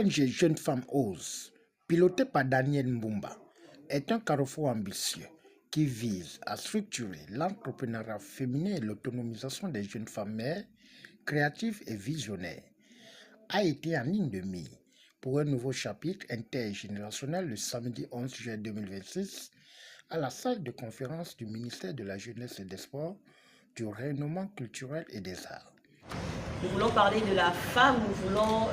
l'ONG Jeunes Femmes Osent, pilotée par Daniel Mbumba, est un carrefour ambitieux qui vise à structurer l'entrepreneuriat féminin et l'autonomisation des jeunes femmes mères créatives et visionnaires. A été en ligne de mire pour un nouveau chapitre intergénérationnel le samedi 11 juillet 2026 à la salle de conférence du ministère de la Jeunesse et des Sports, du rayonnement culturel et des arts. Nous voulons parler de la femme, nous voulons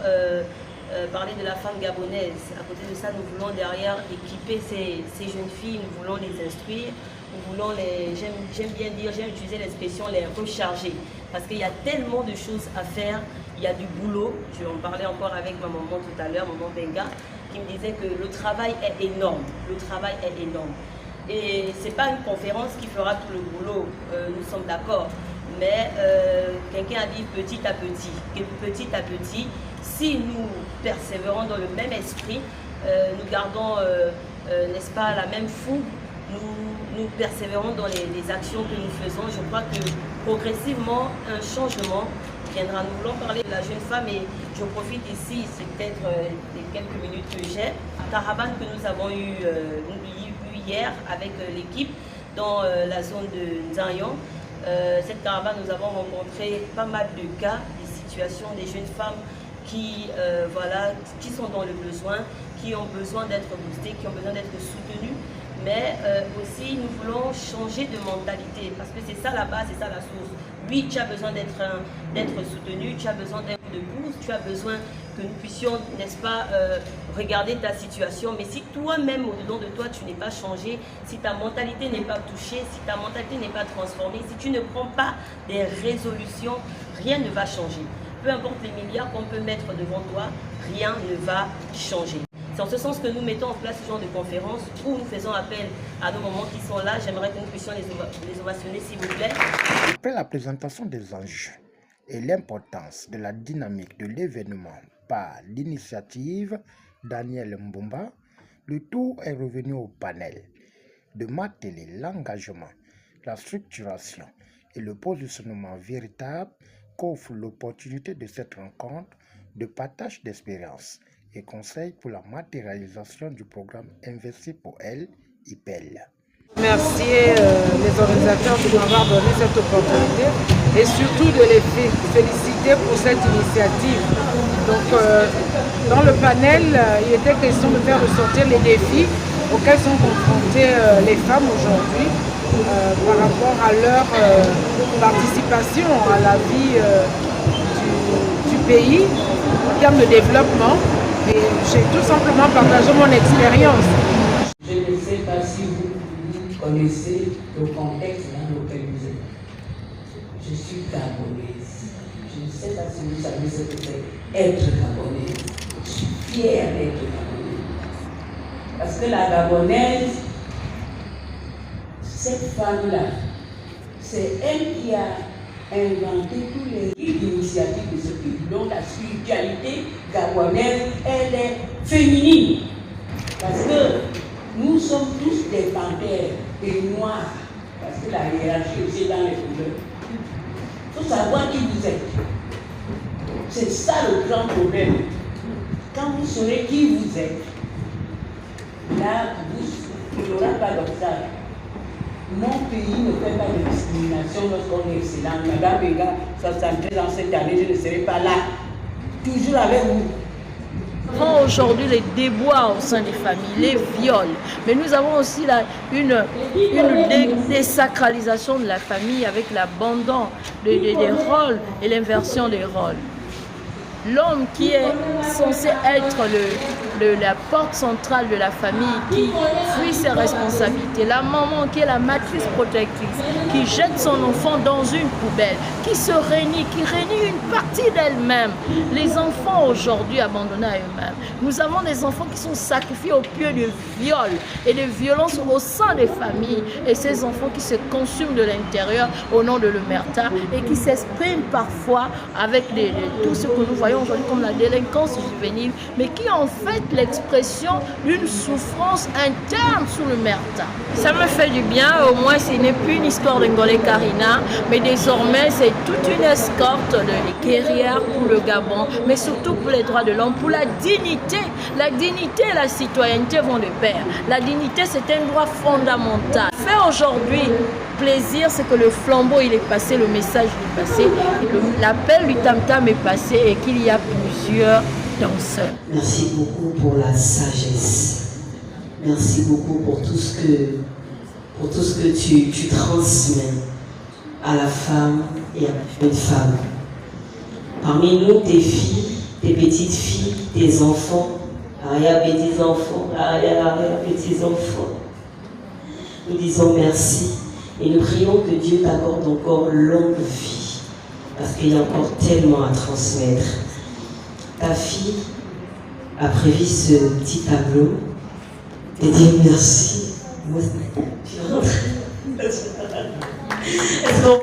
parler de la femme gabonaise. À côté de ça, nous voulons derrière équiper ces jeunes filles, nous voulons les instruire, nous voulons j'aime utiliser l'expression les recharger. Parce qu'il y a tellement de choses à faire, il y a du boulot. Je vais en parler encore avec ma maman tout à l'heure, maman Benga, qui me disait que le travail est énorme. Le travail est énorme. Et ce n'est pas une conférence qui fera tout le boulot, nous sommes d'accord. Mais quelqu'un a dit petit à petit, si nous persévérons dans le même esprit, nous gardons, n'est-ce pas, la même fougue, nous persévérons dans les actions que nous faisons. Je crois que progressivement, un changement viendra. Nous voulons parler de la jeune femme et je profite ici, c'est peut-être les quelques minutes que j'ai, caravane que nous avons eu hier avec l'équipe dans la zone de Nzayon. Cette caravane, nous avons rencontré pas mal de cas, des situations des jeunes femmes qui sont dans le besoin, qui ont besoin d'être boostées, qui ont besoin d'être soutenues. Mais aussi, nous voulons changer de mentalité parce que c'est ça la base, c'est ça la source. Oui, tu as besoin d'être soutenu, tu as besoin d'un coup de boost, tu as besoin que nous puissions, n'est-ce pas, regarder ta situation. Mais si toi-même, au-dedans de toi, tu n'es pas changé, si ta mentalité n'est pas touchée, si ta mentalité n'est pas transformée, si tu ne prends pas des résolutions, rien ne va changer. Peu importe les milliards qu'on peut mettre devant toi, rien ne va changer. C'est en ce sens que nous mettons en place ce genre de conférence où nous faisons appel à nos mamans qui sont là. J'aimerais que nous puissions les ovationner, s'il vous plaît. Après la présentation des enjeux et l'importance de la dynamique de l'événement par l'initiative Daniel Mbumba, le tour est revenu au panel de marteler l'engagement, la structuration et le positionnement véritable qu'offre l'opportunité de cette rencontre de partage d'expériences et conseils pour la matérialisation du programme Investi pour elle, IPEL. Remercier les organisateurs de m'avoir donné cette opportunité et surtout de les féliciter pour cette initiative. Donc, dans le panel, il était question de faire ressortir les défis auxquels sont confrontées les femmes aujourd'hui par rapport à leur participation à la vie du pays en termes de développement. Et j'ai tout simplement partagé mon expérience. Je ne sais pas si vous connaissez le contexte dans lequel vous êtes. Je suis gabonaise. Je ne sais pas si vous savez ce que c'est être gabonaise. Je suis fière d'être gabonaise. Parce que la gabonaise, cette femme-là, c'est elle qui a inventé tous les initiatives de ce pays. Donc la spiritualité gabonaise, elle est féminine. Parce que nous sommes tous des panthères, des noirs. Parce que la hiérarchie aussi est dans les couleurs. Il faut savoir qui vous êtes. C'est ça le grand problème. Quand vous saurez qui vous êtes, là, il n'y aura pas d'obstacle. Mon pays ne fait pas de discrimination lorsqu'on est excellent. Madame Benga, 73 ans cette année, je ne serai pas là. Toujours avec vous. Aujourd'hui, les déboires au sein des familles, les viols. Mais nous avons aussi une désacralisation de la famille avec l'abandon des rôles et l'inversion des rôles. L'homme qui est censé être la porte centrale de la famille, qui fuit ses responsabilités, la maman qui est la matrice protectrice, qui jette son enfant dans une poubelle, qui se réunit, qui réunit une partie d'elle-même. Les enfants aujourd'hui abandonnés à eux-mêmes. Nous avons des enfants qui sont sacrifiés au pied de viols et de violences au sein des familles. Et ces enfants qui se consument de l'intérieur au nom de l'omerta et qui s'expriment parfois avec tout ce que nous voyons aujourd'hui comme la délinquance juvénile, mais qui est en fait l'expression d'une souffrance interne sous le Merta. Ça me fait du bien, au moins ce n'est plus une histoire de Ngolé Karina, mais désormais c'est toute une escorte de guerrières pour le Gabon, mais surtout pour les droits de l'homme, pour la dignité. La dignité et la citoyenneté vont de pair. La dignité, c'est un droit fondamental. Fait aujourd'hui plaisir, c'est que le flambeau il est passé, le message il est passé, l'appel du tam-tam est passé et qu'il y a plusieurs danseurs. Merci beaucoup pour la sagesse. Merci beaucoup pour tout ce que tu transmets à la femme et à une femme. Parmi nous, tes filles, tes petites filles, tes enfants, arrière-petits-enfants, arrière-petits-enfants, nous disons merci et nous prions que Dieu t'accorde encore longue vie parce qu'il y a encore tellement à transmettre. Ta fille a prévu ce petit tableau et dire merci.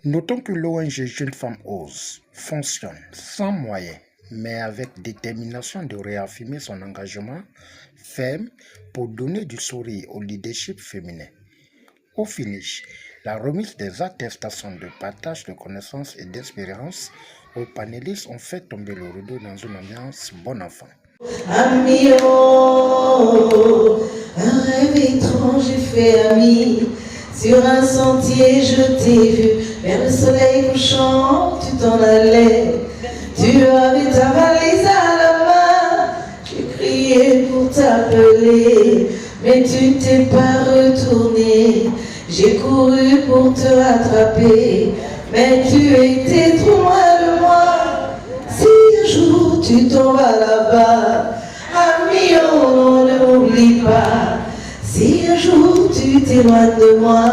Notons que l'ONG Jeunes Femmes Ose fonctionne sans moyens, mais avec détermination de réaffirmer son engagement ferme pour donner du sourire au leadership féminin. Au finish, la remise des attestations de partage de connaissances et d'expérience aux panélistes ont fait tomber le rideau dans une ambiance bon enfant. Ami, un rêve étrange j'ai fait ami. Sur un sentier je t'ai vu, vers le soleil couchant, tu t'en allais. Tu avais ta valise à la main, j'ai crié pour t'appeler, mais tu ne t'es pas retourné. J'ai couru pour te rattraper, mais tu étais trop loin de moi. Si un jour tu tombes là-bas, ami, oh, ne m'oublie pas. Si un jour tu t'éloignes de moi,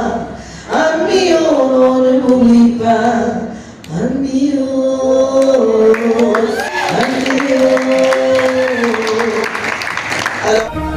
ami, oh, ne m'oublie pas. Ami, oh, ami, oh. Alors,